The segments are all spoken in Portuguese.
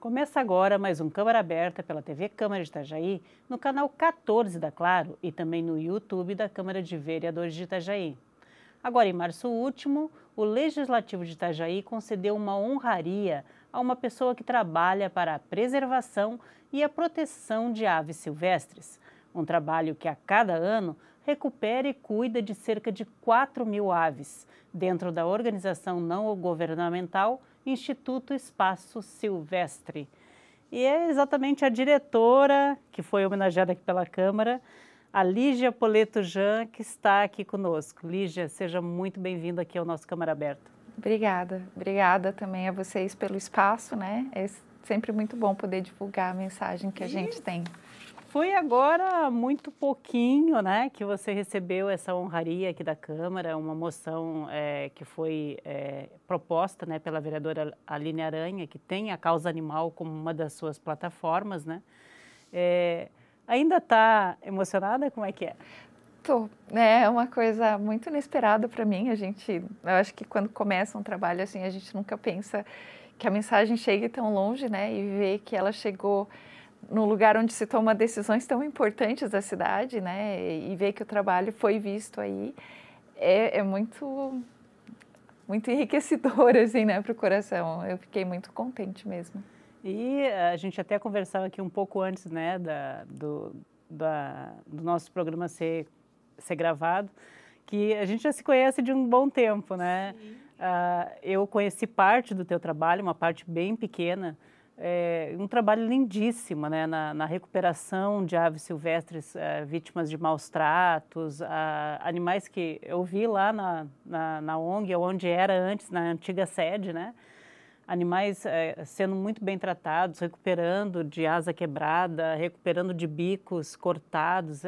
Começa agora mais um Câmara Aberta pela TV Câmara de Itajaí, no canal 14 da Claro e também no YouTube da Câmara de Vereadores de Itajaí. Agora, em março último, o Legislativo de Itajaí concedeu uma honraria a uma pessoa que trabalha para a preservação e a proteção de aves silvestres. Um trabalho que a cada ano recupera e cuida de cerca de 4.000 aves, dentro da organização não governamental Instituto Espaço Silvestre. E é exatamente a diretora, que foi homenageada aqui pela Câmara, a Lígia Poleto Jean, que está aqui conosco. Lígia, seja muito bem-vinda aqui ao nosso Câmara Aberta. Obrigada também a vocês pelo espaço, né? É sempre muito bom poder divulgar a mensagem que a gente tem. Foi agora muito pouquinho, né, que você recebeu essa honraria aqui da Câmara, uma moção que foi proposta, né, pela vereadora Aline Aranha, que tem a causa animal como uma das suas plataformas, né? Ainda está emocionada? Como é que é? Tô, né? É uma coisa muito inesperada para mim. Eu acho que quando começa um trabalho assim, a gente nunca pensa que a mensagem chegue tão longe, né? E ver que ela chegou no lugar onde se toma decisões tão importantes da cidade, né? E ver que o trabalho foi visto aí é muito enriquecedor, assim, né, para o coração. Eu fiquei muito contente mesmo. E a gente até conversava aqui um pouco antes, né, do nosso programa ser gravado, que a gente já se conhece de um bom tempo, né? Eu conheci parte do teu trabalho, uma parte bem pequena, um trabalho lindíssimo, né, na recuperação de aves silvestres vítimas de maus tratos, animais que eu vi lá na ONG, onde era antes, na antiga sede, né? Animais sendo muito bem tratados, recuperando de asa quebrada, recuperando de bicos cortados.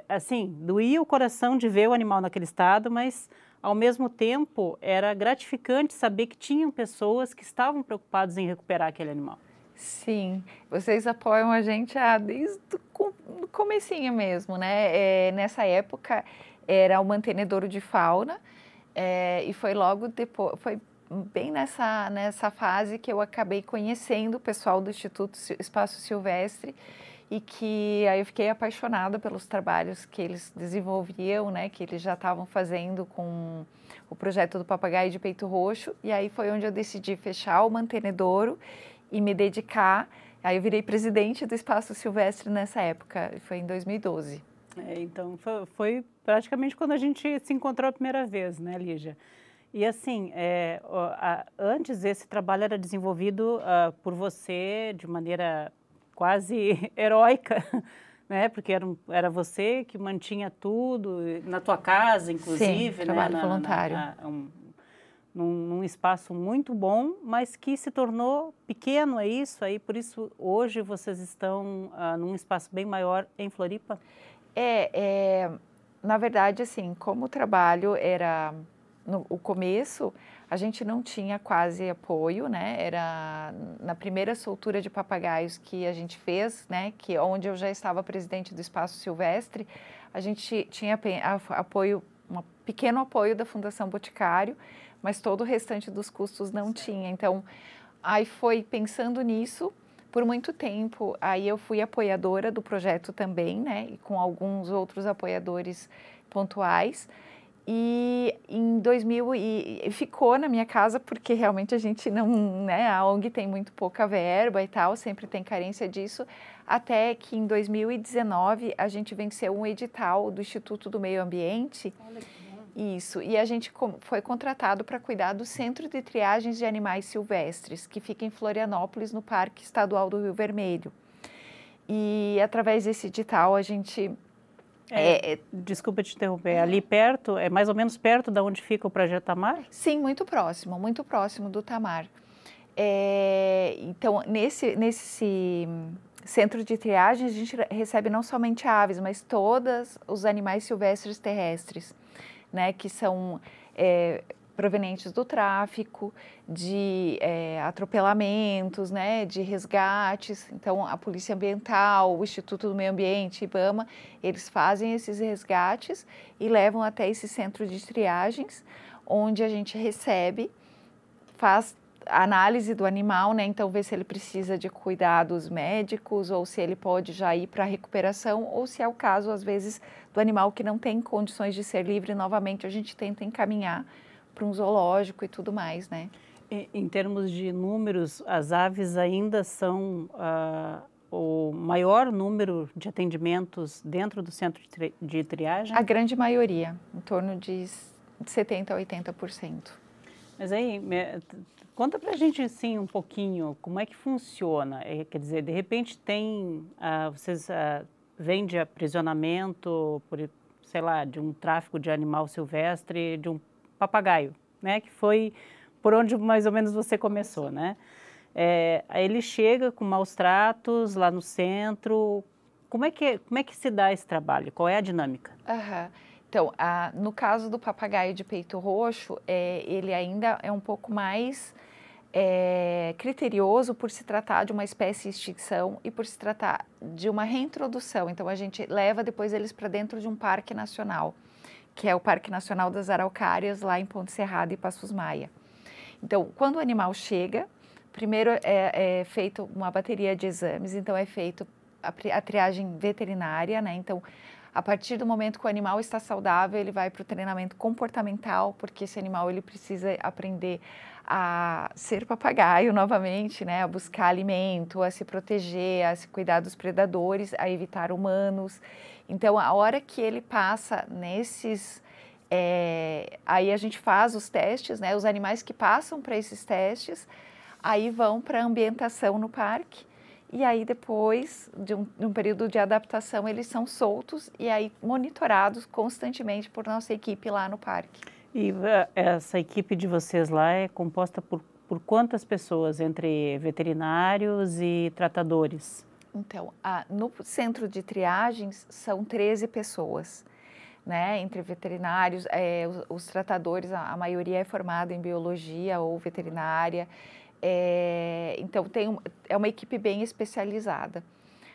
Assim, doía o coração de ver o animal naquele estado, mas, ao mesmo tempo, era gratificante saber que tinham pessoas que estavam preocupadas em recuperar aquele animal. Sim, vocês apoiam a gente desde o comecinho mesmo, né? Nessa época era o mantenedouro de fauna e foi logo depois, foi bem nessa fase que eu acabei conhecendo o pessoal do Instituto Espaço Silvestre e que aí eu fiquei apaixonada pelos trabalhos que eles desenvolviam, né? Que eles já estavam fazendo com o projeto do papagaio de peito roxo, e aí foi onde eu decidi fechar o mantenedouro e me dedicar. Aí eu virei presidente do Espaço Silvestre nessa época, foi em 2012. Então foi praticamente quando a gente se encontrou a primeira vez, né, Lígia? E assim, antes esse trabalho era desenvolvido por você de maneira quase heróica, né? Porque era você que mantinha tudo na tua casa, inclusive, Sim, trabalho né? voluntário. Num espaço muito bom, mas que se tornou pequeno, é isso? Aí por isso hoje vocês estão num espaço bem maior em Floripa? Na verdade, assim, como o trabalho era o começo, a gente não tinha quase apoio, né? Era na primeira soltura de papagaios que a gente fez, né? Que onde eu já estava presidente do Espaço Silvestre, a gente tinha apoio, um pequeno apoio da Fundação Boticário, mas todo o restante dos custos não tinha. Então, aí foi pensando nisso por muito tempo. Aí eu fui apoiadora do projeto também, né? E com alguns outros apoiadores pontuais. E em 2000 ficou na minha casa porque realmente a gente não, né, a ONG tem muito pouca verba e tal, sempre tem carência disso, até que em 2019 a gente venceu um edital do Instituto do Meio Ambiente. Olha que bom. Isso, e a gente foi contratado para cuidar do Centro de Triagens de Animais Silvestres, que fica em Florianópolis, no Parque Estadual do Rio Vermelho. E através desse edital a gente... Desculpa te interromper, ali perto, é mais ou menos perto de onde fica o Projeto Tamar? Sim, muito próximo do Tamar. Então, nesse centro de triagem, a gente recebe não somente aves, mas todos os animais silvestres terrestres, né, que são provenientes do tráfico, de atropelamentos, né, de resgates. Então, a Polícia Ambiental, o Instituto do Meio Ambiente, IBAMA, eles fazem esses resgates e levam até esse centro de triagens, onde a gente recebe, faz a análise do animal, né? Então ver se ele precisa de cuidados médicos ou se ele pode já ir para a recuperação ou se é o caso, às vezes, do animal que não tem condições de ser livre, novamente a gente tenta encaminhar para um zoológico e tudo mais, né? Em termos de números, as aves ainda são o maior número de atendimentos dentro do centro de triagem? A grande maioria, em torno de 70% a 80%. Mas aí, conta pra gente assim um pouquinho como é que funciona. Quer dizer, de repente vocês vendem aprisionamento, sei lá, de um tráfico de animal silvestre, de um papagaio, né? Que foi por onde mais ou menos você começou, né? Aí ele chega com maus tratos lá no centro. Como é que se dá esse trabalho? Qual é a dinâmica? Então, no caso do papagaio de peito roxo, ele ainda é um pouco mais criterioso por se tratar de uma espécie em extinção e por se tratar de uma reintrodução. Então, a gente leva depois eles para dentro de um parque nacional, que é o Parque Nacional das Araucárias, lá em Ponte Serrada e Passos Maia. Então, quando o animal chega, primeiro é feita uma bateria de exames, então é feita a triagem veterinária, né? Então, a partir do momento que o animal está saudável, ele vai para o treinamento comportamental, porque esse animal ele precisa aprender a ser papagaio novamente, né? A buscar alimento, a se proteger, a se cuidar dos predadores, a evitar humanos. Então, a hora que ele passa nesses... aí a gente faz os testes, né? Os animais que passam para esses testes, aí vão para a ambientação no parque. E aí, depois de um período de adaptação, eles são soltos e aí monitorados constantemente por nossa equipe lá no parque. E essa equipe de vocês lá é composta por quantas pessoas, entre veterinários e tratadores? Então, no centro de triagens são 13 pessoas, né? Entre veterinários, os tratadores, a maioria é formada em biologia ou veterinária. Então, é uma equipe bem especializada.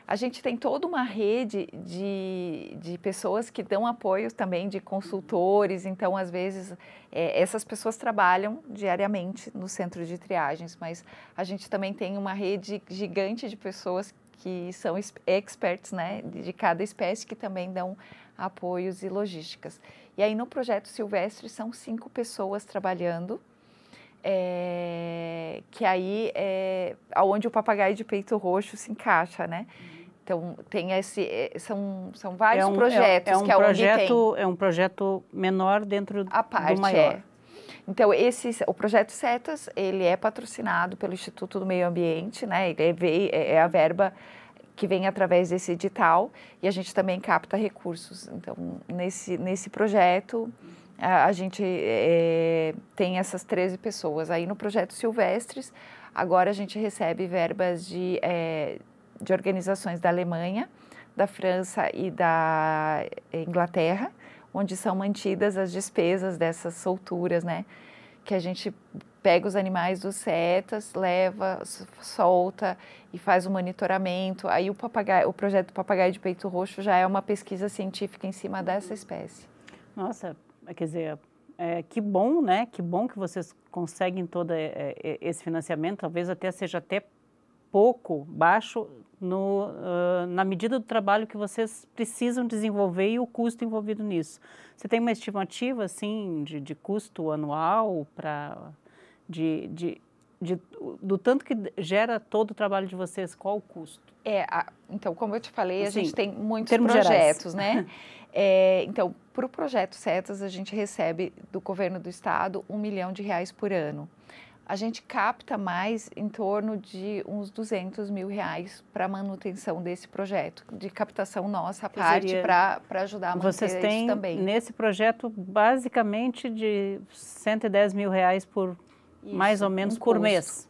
A gente tem toda uma rede de pessoas que dão apoio também, de consultores. Então, às vezes, essas pessoas trabalham diariamente no centro de triagens, mas a gente também tem uma rede gigante de pessoas que são experts, né, de cada espécie, que também dão apoios e logísticas. E aí, no Projeto Silvestre, são 5 pessoas trabalhando, que aí é onde o papagaio de peito roxo se encaixa, né? Então, tem são vários projetos que é onde tem. É um projeto menor dentro a parte, do maior. Então, o Projeto Setas, ele é patrocinado pelo Instituto do Meio Ambiente, né? Ele é a verba que vem através desse edital e a gente também capta recursos. Então, nesse projeto, a gente tem essas 13 pessoas. Aí, no Projeto Silvestres, agora a gente recebe verbas de organizações da Alemanha, da França e da Inglaterra, onde são mantidas as despesas dessas solturas, né? Que a gente pega os animais dos setas, leva, solta e faz o monitoramento. Aí o projeto Papagaio de Peito Roxo já é uma pesquisa científica em cima dessa espécie. Nossa, quer dizer, que bom, né? Que bom que vocês conseguem todo esse financiamento, talvez seja pouco, baixo, na medida do trabalho que vocês precisam desenvolver e o custo envolvido nisso. Você tem uma estimativa, assim, de custo anual do tanto que gera todo o trabalho de vocês? Qual o custo? Então, como eu te falei, assim, a gente tem muitos projetos, né? Então, para o Projeto Setas, a gente recebe do governo do estado R$1 milhão por ano. A gente capta mais em torno de uns R$200 mil para a manutenção desse projeto, de captação nossa, parte para ajudar a manter vocês têm, isso também. Nesse projeto, basicamente de R$110 mil por isso, mais ou menos por mês.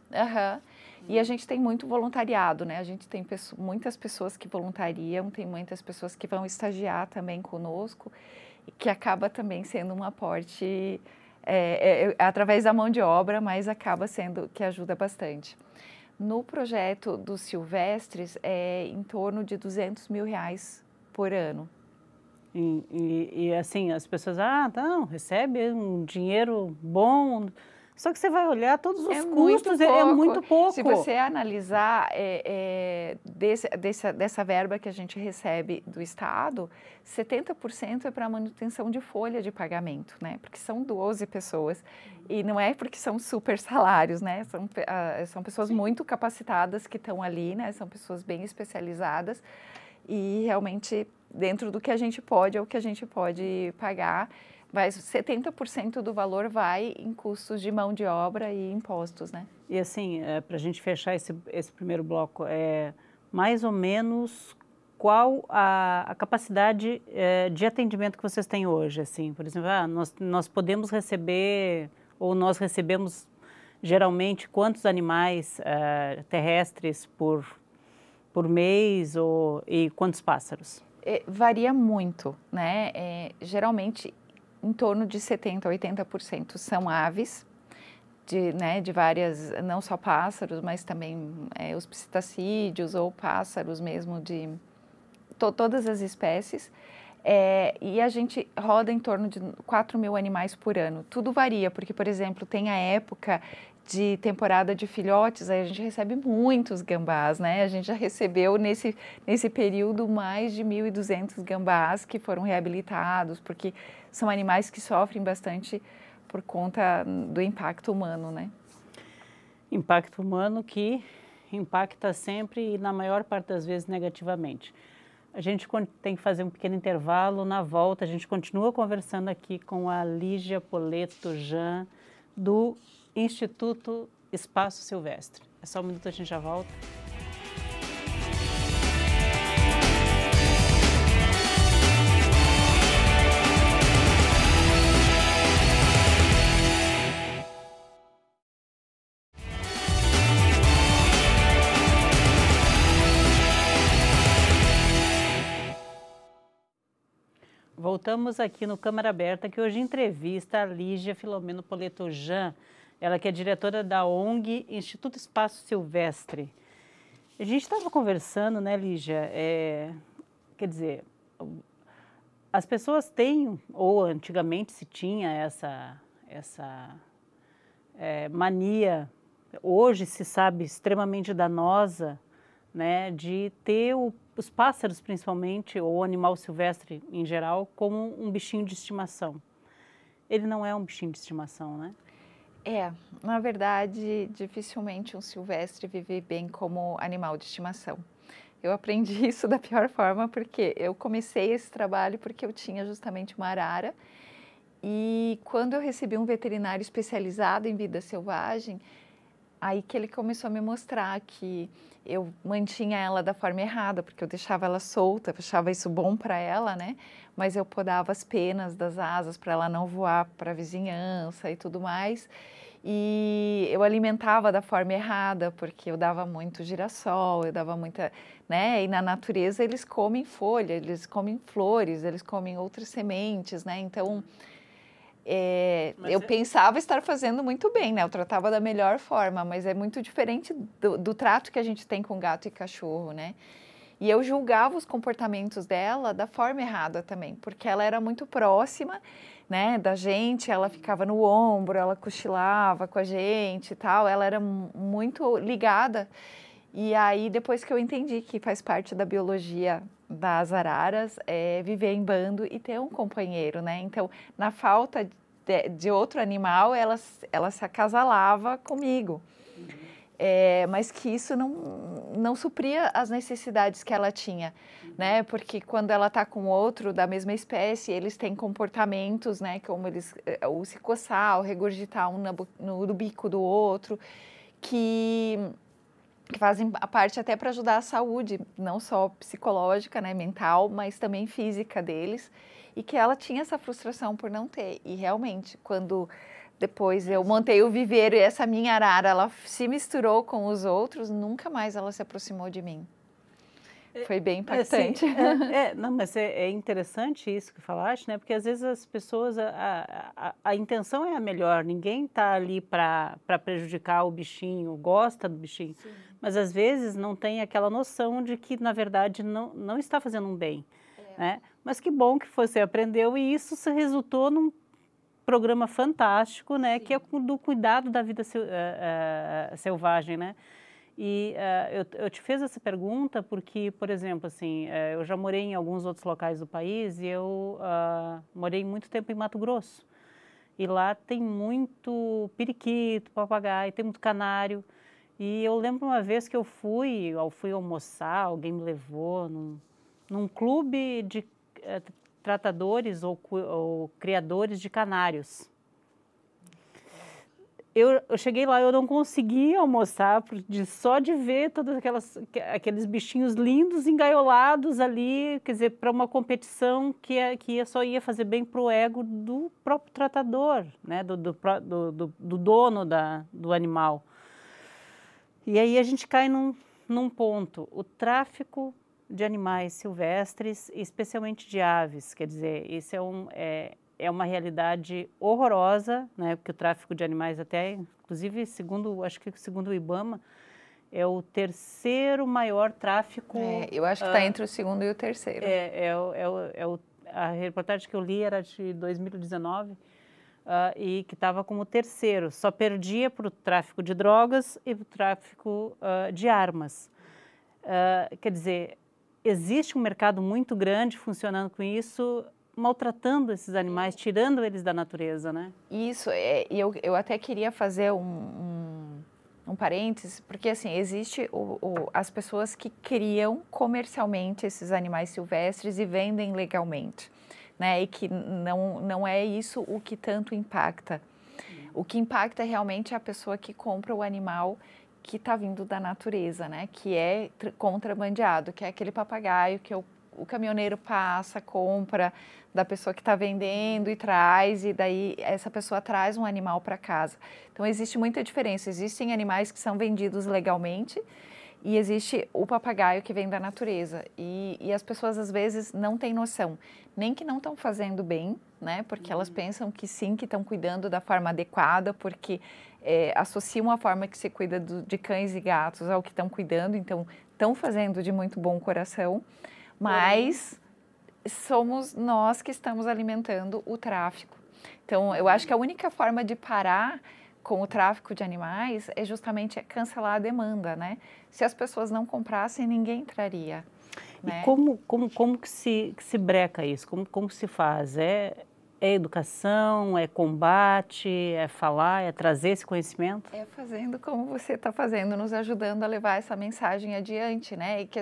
E a gente tem muito voluntariado, né? A gente tem muitas pessoas que voluntariam, tem muitas pessoas que vão estagiar também conosco, que acaba também sendo um aporte através da mão de obra, mas acaba sendo que ajuda bastante. No projeto dos silvestres, é em torno de R$200 mil por ano. E assim, as pessoas, não, recebe um dinheiro bom, Só que você vai olhar todos os muito custos, pouco. é muito pouco. Se você analisar dessa verba que a gente recebe do Estado, 70% é para manutenção de folha de pagamento, né? Porque são 12 pessoas. E não é porque são super salários, né? São pessoas muito capacitadas que estão ali, né? São pessoas bem especializadas. E realmente, dentro do que a gente pode, é o que a gente pode pagar. Mas 70% do valor vai em custos de mão de obra e impostos, né? E assim, para a gente fechar esse primeiro bloco, mais ou menos qual a capacidade de atendimento que vocês têm hoje? Assim, por exemplo, nós podemos receber, ou nós recebemos geralmente quantos animais terrestres por mês e quantos pássaros? Varia muito, né? Geralmente, em torno de 70% a 80% são aves, de várias, não só pássaros, mas também os psitacídeos ou pássaros mesmo de todas as espécies. E a gente roda em torno de 4.000 animais por ano. Tudo varia, porque, por exemplo, tem a época de temporada de filhotes, aí a gente recebe muitos gambás, né? A gente já recebeu nesse período mais de 1.200 gambás que foram reabilitados, porque são animais que sofrem bastante por conta do impacto humano, né? Impacto humano que impacta sempre e na maior parte das vezes negativamente. A gente tem que fazer um pequeno intervalo. Na volta, a gente continua conversando aqui com a Lígia Poletto Jean, do Instituto Espaço Silvestre. É só um minuto, a gente já volta. Voltamos aqui no Câmara Aberta, que hoje entrevista a Lígia Filomeno Poletto Jean, ela que é diretora da ONG Instituto Espaço Silvestre. A gente estava conversando, né, Lígia? Quer dizer, as pessoas têm, ou antigamente se tinha essa mania, hoje se sabe extremamente danosa, né, de ter os pássaros principalmente, ou o animal silvestre em geral, como um bichinho de estimação. Ele não é um bichinho de estimação, né? Na verdade, dificilmente um silvestre vive bem como animal de estimação. Eu aprendi isso da pior forma porque eu comecei esse trabalho porque eu tinha justamente uma arara e quando eu recebi um veterinário especializado em vida selvagem, aí que ele começou a me mostrar que eu mantinha ela da forma errada, porque eu deixava ela solta, eu achava isso bom para ela, né? Mas eu podava as penas das asas para ela não voar para a vizinhança e tudo mais. E eu alimentava da forma errada, porque eu dava muito girassol, eu dava muita, né? E na natureza eles comem folha, eles comem flores, eles comem outras sementes, né? Então, eu pensava estar fazendo muito bem, né? Eu tratava da melhor forma, mas é muito diferente do trato que a gente tem com gato e cachorro, né? E eu julgava os comportamentos dela da forma errada também, porque ela era muito próxima, né, da gente, ela ficava no ombro, ela cochilava com a gente e tal, ela era muito ligada. E aí, depois que eu entendi que faz parte da biologia das araras, viver em bando e ter um companheiro, né? Então, na falta de outro animal, ela se acasalava comigo. Mas que isso não supria as necessidades que ela tinha, né? Porque quando ela está com outro da mesma espécie, eles têm comportamentos, né? Como o se coçar, o regurgitar um no bico do outro, que fazem a parte até para ajudar a saúde, não só psicológica, né, mental, mas também física deles, e que ela tinha essa frustração por não ter. E realmente, quando depois eu montei o viveiro e essa minha arara, ela se misturou com os outros, nunca mais ela se aproximou de mim. Foi bem impactante. Não, mas é interessante isso que falaste, né? Porque às vezes as pessoas, a intenção é a melhor, ninguém está ali para prejudicar o bichinho, gosta do bichinho, sim, mas às vezes não tem aquela noção de que, na verdade, não está fazendo um bem, né? Mas que bom que você aprendeu e isso se resultou programa fantástico, né, que é do cuidado da vida selvagem, né? E eu te fiz essa pergunta porque, por exemplo, assim, eu já morei em alguns outros locais do país e eu morei muito tempo em Mato Grosso. E lá tem muito periquito, papagaio, tem muito canário. E eu lembro uma vez que eu fui almoçar, alguém me levou num clube de tratadores ou criadores de canários. Eu cheguei lá, eu não conseguia almoçar só de ver todos aqueles bichinhos lindos, engaiolados ali, quer dizer, para uma competição que só ia fazer bem para o ego do próprio tratador, né, do dono do animal. E aí a gente cai num ponto, o tráfico de animais silvestres, especialmente de aves, quer dizer, isso é uma realidade horrorosa, né? Porque o tráfico de animais até, inclusive, acho que segundo o IBAMA, é o terceiro maior tráfico. Eu acho que está entre o segundo e o terceiro. A reportagem que eu li era de 2019 e que estava como terceiro, só perdia para o tráfico de drogas e para o tráfico de armas. Quer dizer, existe um mercado muito grande funcionando com isso, maltratando esses animais, tirando eles da natureza, né? Isso, e eu até queria fazer um parênteses, porque assim, existe as pessoas que criam comercialmente esses animais silvestres e vendem legalmente, né? E que não é isso o que tanto impacta. O que impacta realmente é a pessoa que compra o animal que está vindo da natureza, né? Que é contrabandeado, que é aquele papagaio que o caminhoneiro passa, compra da pessoa que está vendendo e traz, e daí essa pessoa traz um animal para casa. Então, existe muita diferença. Existem animais que são vendidos legalmente e existe o papagaio que vem da natureza. E as pessoas, às vezes, não têm noção, nem que não estão fazendo bem, né? Porque elas pensam que sim, que estão cuidando da forma adequada, porque associam a forma que se cuida de cães e gatos ao que estão cuidando, então estão fazendo de muito bom coração. Mas somos nós que estamos alimentando o tráfico. Então, eu acho que a única forma de parar com o tráfico de animais é justamente cancelar a demanda, né? Se as pessoas não comprassem, ninguém entraria. Né? E como que se breca isso? Como se faz? É educação, é combate, é falar, é trazer esse conhecimento? É fazendo como você está fazendo, nos ajudando a levar essa mensagem adiante, né? E que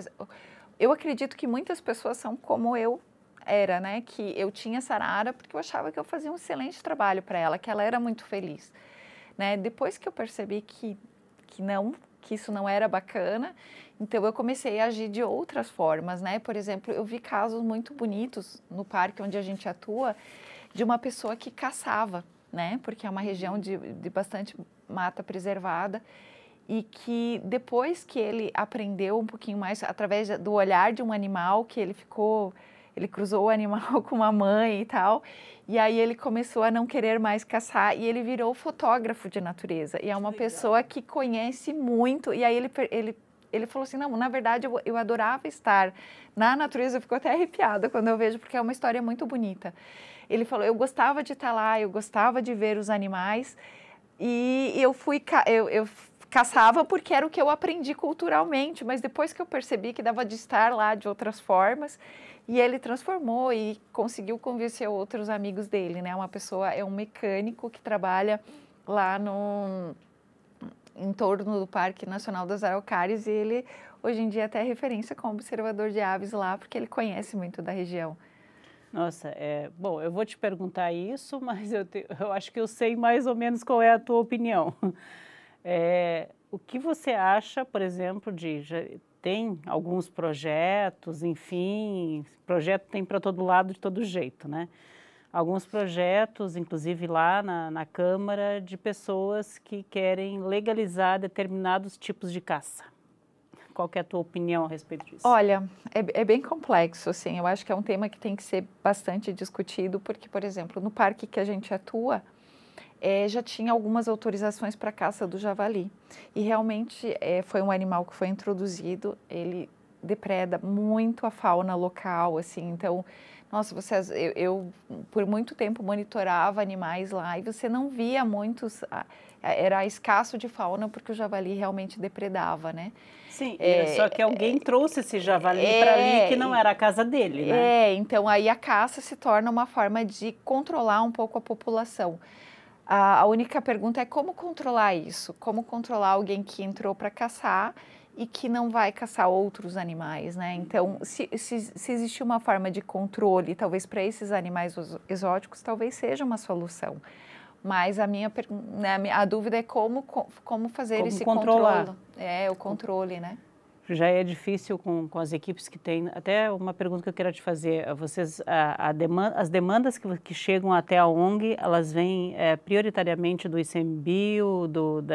eu acredito que muitas pessoas são como eu era, né? Que eu tinha Sarara porque eu achava que eu fazia um excelente trabalho para ela, que ela era muito feliz, né? Depois que eu percebi que isso não era bacana, então eu comecei a agir de outras formas, né? Por exemplo, eu vi casos muito bonitos no parque onde a gente atua, de uma pessoa que caçava, né? Porque é uma região de bastante mata preservada, e que depois que ele aprendeu um pouquinho mais, através do olhar de um animal, que ele cruzou o animal com uma mãe e tal, e aí ele começou a não querer mais caçar, e ele virou fotógrafo de natureza, e é uma pessoa que conhece muito, e aí ele falou assim, não, na verdade eu adorava estar na natureza, eu fico até arrepiada quando eu vejo, porque é uma história muito bonita. Ele falou, eu gostava de estar lá, eu gostava de ver os animais, e eu caçava porque era o que eu aprendi culturalmente, mas depois que eu percebi que dava de estar lá de outras formas, e ele transformou e conseguiu convencer outros amigos dele, né? É um mecânico que trabalha lá em torno do Parque Nacional das Araucárias, e ele hoje em dia até é referência como observador de aves lá, porque ele conhece muito da região. Nossa, bom, eu vou te perguntar isso, mas eu acho que eu sei mais ou menos qual é a tua opinião. O que você acha, por exemplo, tem alguns projetos, enfim, projeto tem para todo lado, de todo jeito, né? Alguns projetos, inclusive lá na Câmara, de pessoas que querem legalizar determinados tipos de caça. Qual que é a tua opinião a respeito disso? Olha, é bem complexo, assim, eu acho que é um tema que tem que ser bastante discutido, porque, por exemplo, no parque que a gente atua, já tinha algumas autorizações para caça do javali, e realmente foi um animal que foi introduzido, ele depreda muito a fauna local, assim, então, nossa, eu por muito tempo monitorava animais lá e você não via muitos, era escasso de fauna porque o javali realmente depredava, né? Sim, só que alguém trouxe esse javali para ali que não era a casa dele, né? Então aí a caça se torna uma forma de controlar um pouco a população. A única pergunta é como controlar isso? Como controlar alguém que entrou para caçar e que não vai caçar outros animais, né? Então, se existe uma forma de controle, talvez para esses animais exóticos, talvez seja uma solução. Mas a dúvida é como fazer esse controle. O controle, né? Já é difícil com as equipes que tem. Até uma pergunta que eu quero te fazer. Vocês, as demandas que chegam até a ONG, elas vêm prioritariamente do ICMBio,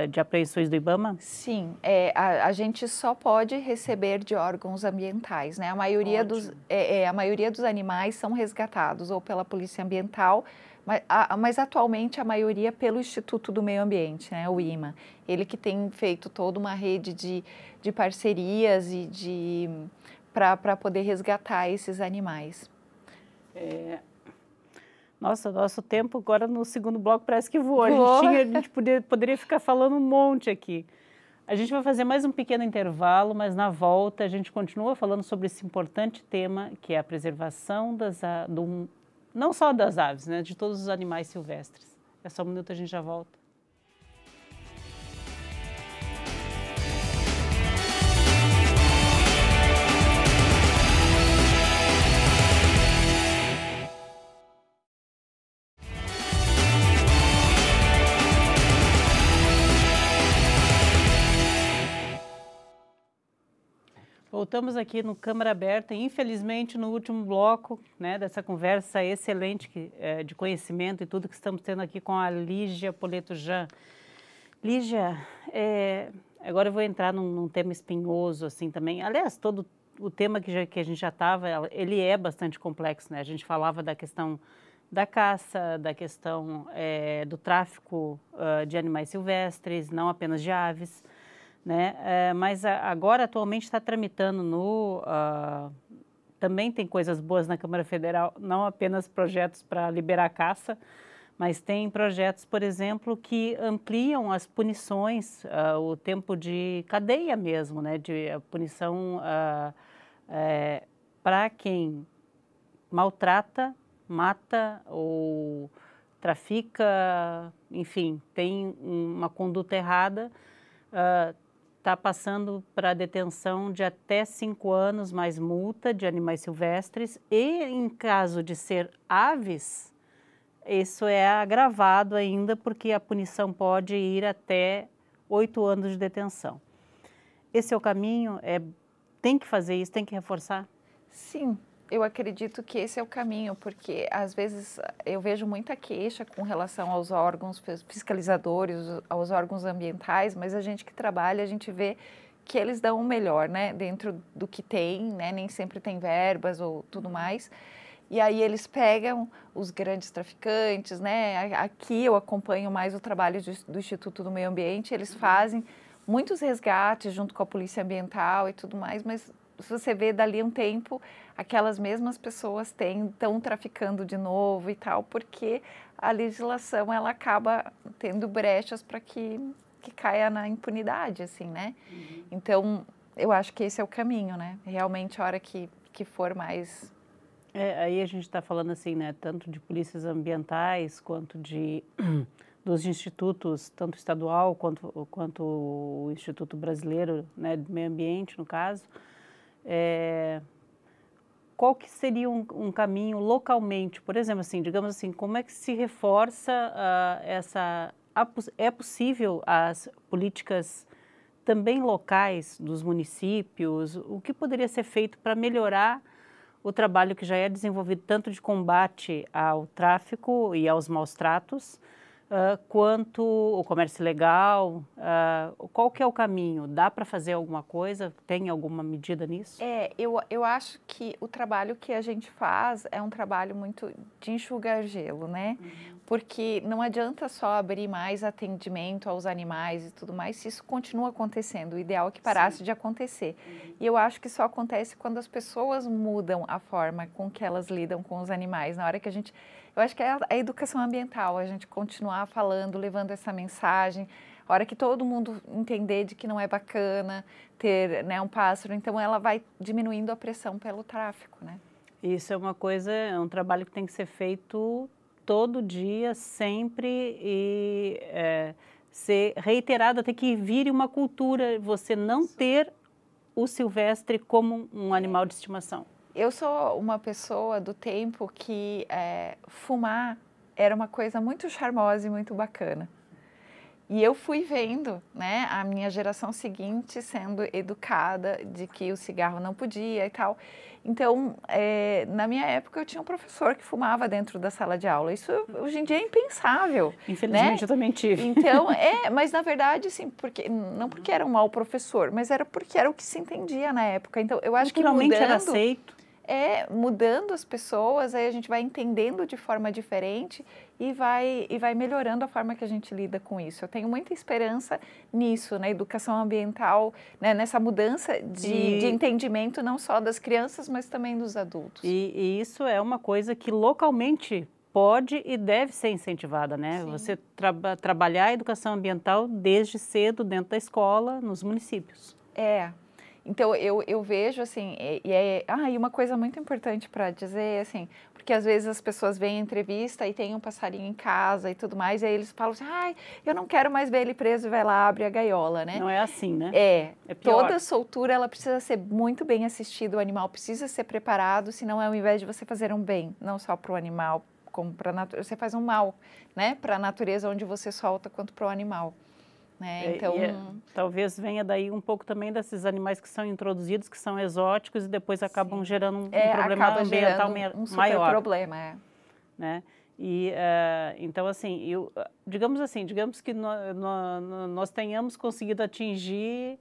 de apreensões do IBAMA? Sim, a gente só pode receber de órgãos ambientais, né? A maioria dos animais são resgatados ou pela Polícia Ambiental, mas atualmente a maioria pelo Instituto do Meio Ambiente, né, o IMA. Ele que tem feito toda uma rede de parcerias e para poder resgatar esses animais. Nossa, nosso tempo agora no segundo bloco parece que voou. A gente poderia ficar falando um monte aqui. A gente vai fazer mais um pequeno intervalo, mas na volta a gente continua falando sobre esse importante tema que é a preservação não só das aves, né, de todos os animais silvestres. É só um minuto, a gente já volta. Voltamos aqui no Câmara Aberta e, infelizmente, no último bloco, né, dessa conversa excelente de conhecimento e tudo que estamos tendo aqui com a Lígia Poleto-Jean. Lígia, agora eu vou entrar num tema espinhoso assim também. Aliás, todo o tema que a gente já estava, ele é bastante complexo, né? A gente falava da questão da caça, da questão do tráfico de animais silvestres, não apenas de aves. Né? Mas agora, atualmente, está tramitando também tem coisas boas na Câmara Federal, não apenas projetos para liberar a caça, mas tem projetos, por exemplo, que ampliam as punições, o tempo de cadeia mesmo, né? De punição para quem maltrata, mata ou trafica, enfim, tem uma conduta errada, está passando para detenção de até 5 anos mais multa de animais silvestres e, em caso de ser aves, isso é agravado ainda porque a punição pode ir até 8 anos de detenção. Esse é o caminho? Tem que fazer isso? Tem que reforçar? Sim. Eu acredito que esse é o caminho, porque às vezes eu vejo muita queixa com relação aos órgãos fiscalizadores, aos órgãos ambientais, mas a gente que trabalha, a gente vê que eles dão o melhor, né, dentro do que tem, né, nem sempre tem verbas ou tudo mais. E aí eles pegam os grandes traficantes, né, aqui eu acompanho mais o trabalho do Instituto do Meio Ambiente, eles fazem muitos resgates junto com a Polícia Ambiental e tudo mais, mas se você vê dali um tempo, aquelas mesmas pessoas estão traficando de novo e tal, porque a legislação ela acaba tendo brechas para que caia na impunidade, assim, né? Uhum. Então, eu acho que esse é o caminho, né? Realmente, a hora que for mais... aí a gente está falando assim, né? Tanto de polícias ambientais quanto dos institutos, tanto estadual quanto o Instituto Brasileiro, né, de Meio Ambiente, no caso. Qual que seria um caminho localmente, por exemplo, assim, digamos assim, como é que se reforça é possível as políticas também locais dos municípios, o que poderia ser feito para melhorar o trabalho que já é desenvolvido tanto de combate ao tráfico e aos maus tratos, quanto o comércio ilegal? Qual que é o caminho? Dá para fazer alguma coisa? Tem alguma medida nisso? Eu acho que o trabalho que a gente faz é um trabalho muito de enxugar gelo, né? Uhum. porque não adianta só abrir mais atendimento aos animais e tudo mais se isso continua acontecendo. O ideal é que parasse de acontecer. E eu acho que só acontece quando as pessoas mudam a forma com que elas lidam com os animais. Na hora que eu acho que é a educação ambiental, a gente continuar falando, levando essa mensagem. A hora que todo mundo entender de que não é bacana ter, né, um pássaro, então ela vai diminuindo a pressão pelo tráfico, né? Isso é uma coisa, é um trabalho que tem que ser feito todo dia, sempre, e ser reiterado até que vire uma cultura, você não ter o silvestre como um animal de estimação. Eu sou uma pessoa do tempo que fumar era uma coisa muito charmosa e muito bacana. E eu fui vendo, né, a minha geração seguinte sendo educada de que o cigarro não podia e tal. Então, na minha época, eu tinha um professor que fumava dentro da sala de aula. Isso, hoje em dia, é impensável. Infelizmente, né? eu também tive. Então, mas na verdade, sim, não porque era um mau professor, mas era porque era o que se entendia na época. Então, eu acho que mudando... era aceito. Mudando as pessoas, aí a gente vai entendendo de forma diferente e vai melhorando a forma que a gente lida com isso. Eu tenho muita esperança nisso, na educação ambiental, né, nessa mudança de entendimento não só das crianças, mas também dos adultos. E isso é uma coisa que localmente pode e deve ser incentivada, né? Sim. Você trabalhar a educação ambiental desde cedo dentro da escola, nos municípios. Então, eu vejo, assim, e uma coisa muito importante para dizer, assim, porque às vezes as pessoas veem entrevista e tem um passarinho em casa e tudo mais, e aí eles falam assim, eu não quero mais ver ele preso, e vai lá, abre a gaiola, né? Não é assim, né? É pior. Toda soltura, ela precisa ser muito bem assistida, o animal precisa ser preparado, senão ao invés de você fazer um bem, não só para o animal, como para a natureza, você faz um mal, né? Para a natureza onde você solta, quanto para o animal. Então, talvez venha daí um pouco também desses animais que são introduzidos, que são exóticos e depois acabam gerando um problema ambiental um super maior. Problema, né? E então assim, digamos que nós tenhamos conseguido atingir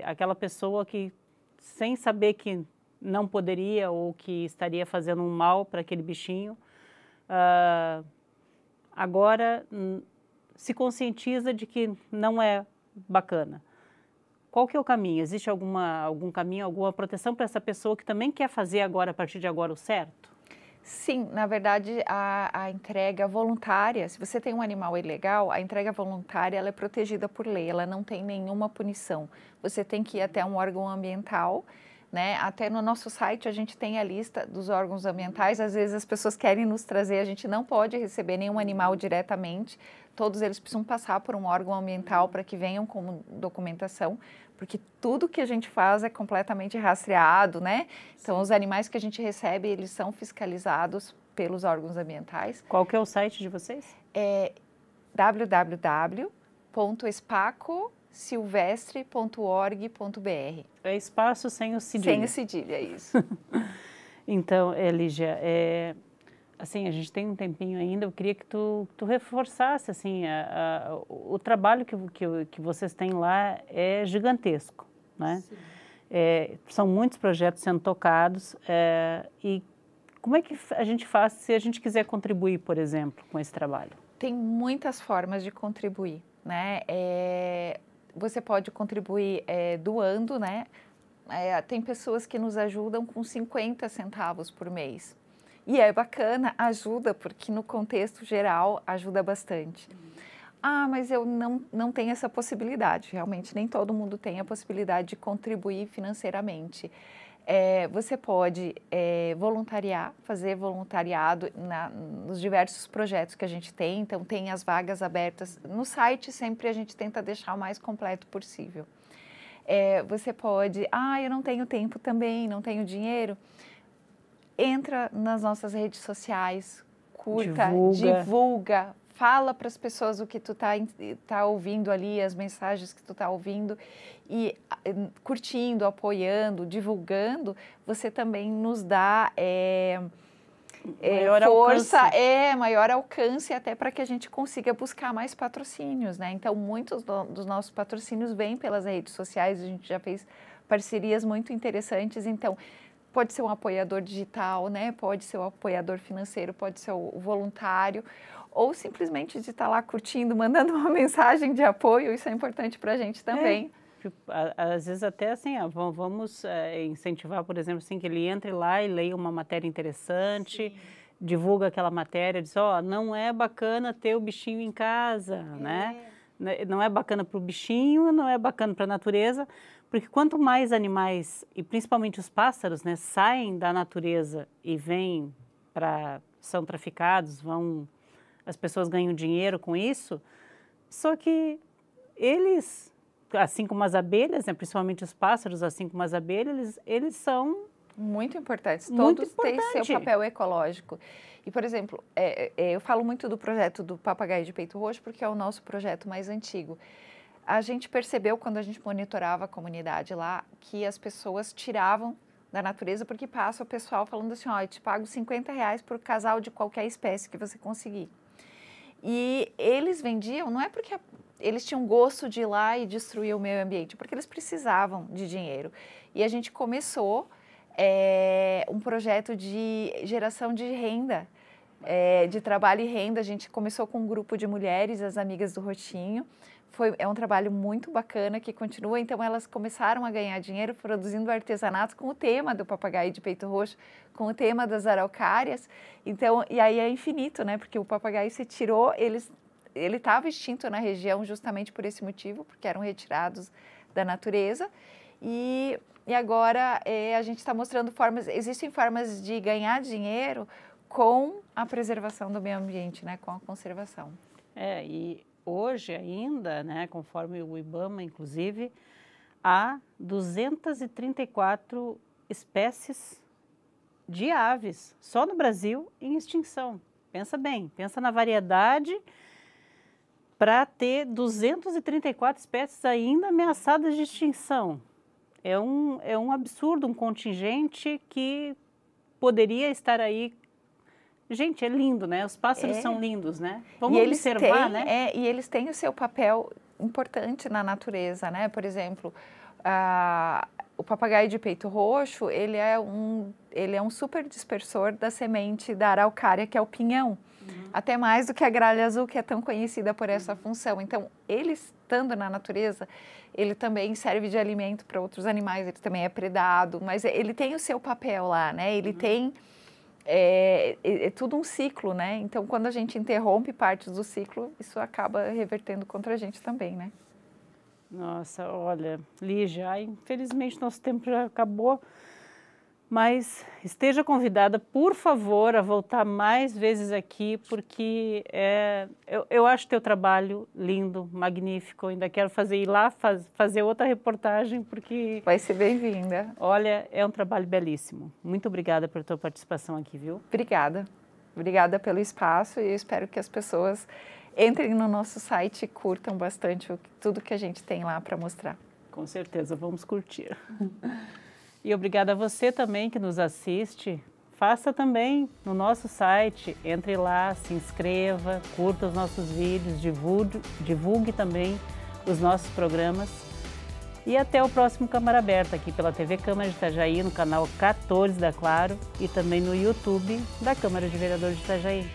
aquela pessoa que, sem saber que não poderia ou que estaria fazendo um mal para aquele bichinho, agora se conscientiza de que não é bacana. Qual que é o caminho? Existe algum caminho, alguma proteção para essa pessoa que também quer fazer agora, a partir de agora, o certo? Sim, na verdade, a entrega voluntária, se você tem um animal ilegal, a entrega voluntária ela é protegida por lei, ela não tem nenhuma punição. Você tem que ir até um órgão ambiental, né? Até no nosso site a gente tem a lista dos órgãos ambientais, às vezes as pessoas querem nos trazer, a gente não pode receber nenhum animal diretamente, todos eles precisam passar por um órgão ambiental para que venham com documentação, porque tudo que a gente faz é completamente rastreado, né? Então, os animais que a gente recebe, eles são fiscalizados pelos órgãos ambientais. Qual que é o site de vocês? É www.espacosilvestre.org.br. É espaço sem o cedilha. Sem o cedilha, é isso. Então, Lígia, assim, a gente tem um tempinho ainda, eu queria que tu reforçasse, assim, o trabalho que vocês têm lá é gigantesco, né? São muitos projetos sendo tocados, e como é que a gente faz se a gente quiser contribuir, por exemplo, com esse trabalho? Tem muitas formas de contribuir, né? Você pode contribuir doando, né? Tem pessoas que nos ajudam com 50 centavos por mês. E é bacana, ajuda, porque no contexto geral ajuda bastante. Mas eu não tenho essa possibilidade. Realmente, nem todo mundo tem a possibilidade de contribuir financeiramente. Você pode voluntariar, fazer voluntariado nos diversos projetos que a gente tem. Então, tem as vagas abertas. No site, sempre a gente tenta deixar o mais completo possível. Você pode, eu não tenho tempo também, não tenho dinheiro. Entra nas nossas redes sociais, curta, divulga, fala para as pessoas o que tu tá ouvindo ali, as mensagens que tu tá ouvindo, e curtindo, apoiando, divulgando, você também nos dá força, maior alcance até para que a gente consiga buscar mais patrocínios, né? Então, muitos dos nossos patrocínios vêm pelas redes sociais, a gente já fez parcerias muito interessantes, então pode ser um apoiador digital, né? Pode ser o apoiador financeiro, pode ser o voluntário, ou simplesmente de estar lá curtindo, mandando uma mensagem de apoio, isso é importante para a gente também. Às vezes até assim, vamos incentivar, por exemplo, assim, que ele entre lá e leia uma matéria interessante, sim, divulga aquela matéria, diz, não é bacana ter o bichinho em casa, né? Não é bacana para o bichinho, não é bacana para a natureza, porque quanto mais animais, e principalmente os pássaros, né, saem da natureza e são traficados, as pessoas ganham dinheiro com isso, só que eles, assim como as abelhas, né, principalmente os pássaros, assim como as abelhas, eles são muito importantes. Muito Todos têm seu papel ecológico. E, por exemplo, eu falo muito do projeto do papagaio de peito roxo, porque é o nosso projeto mais antigo. A gente percebeu, quando a gente monitorava a comunidade lá, que as pessoas tiravam da natureza, porque passa o pessoal falando assim, eu te pago R$50 por casal de qualquer espécie que você conseguir. E eles vendiam, não é porque eles tinham gosto de ir lá e destruir o meio ambiente, porque eles precisavam de dinheiro. E a gente começou um projeto de geração de renda, de trabalho e renda. A gente começou com um grupo de mulheres, as amigas do Roxinho. É um trabalho muito bacana que continua. Então, elas começaram a ganhar dinheiro produzindo artesanatos com o tema do papagaio de peito roxo, com o tema das araucárias. Então, e aí é infinito, né? Porque o papagaio se tirou, ele estava extinto na região justamente por esse motivo, porque eram retirados da natureza. E agora a gente está mostrando existem formas de ganhar dinheiro com a preservação do meio ambiente, né? Com a conservação. E hoje ainda, né, conforme o IBAMA, inclusive, há 234 espécies de aves, só no Brasil, em extinção. Pensa bem, pensa na variedade para ter 234 espécies ainda ameaçadas de extinção. É um absurdo, um contingente que poderia estar aí. Gente, é lindo, né? Os pássaros são lindos, né? Vamos observar, né? E eles têm o seu papel importante na natureza, né? Por exemplo, o papagaio de peito roxo, ele é um super dispersor da semente da araucária, que é o pinhão. Até mais do que a gralha azul, que é tão conhecida por essa função. Então, ele estando na natureza, ele também serve de alimento para outros animais, ele também é predado, mas ele tem o seu papel lá, né? Ele tem... É tudo um ciclo, né? Então, quando a gente interrompe partes do ciclo, isso acaba revertendo contra a gente também, né? Nossa, olha, Lígia, infelizmente nosso tempo já acabou, mas esteja convidada, por favor, a voltar mais vezes aqui, porque eu acho teu trabalho lindo, magnífico. Ainda quero ir lá fazer outra reportagem, porque... Vai ser bem-vinda. Olha, é um trabalho belíssimo. Muito obrigada pela tua participação aqui, viu? Obrigada. Obrigada pelo espaço e eu espero que as pessoas entrem no nosso site e curtam bastante tudo que a gente tem lá para mostrar. Com certeza, vamos curtir. E obrigada a você também que nos assiste. Faça também no nosso site, entre lá, se inscreva, curta os nossos vídeos, divulgue também os nossos programas. E até o próximo Câmara Aberta, aqui pela TV Câmara de Itajaí, no canal 14 da Claro e também no YouTube da Câmara de Vereadores de Itajaí.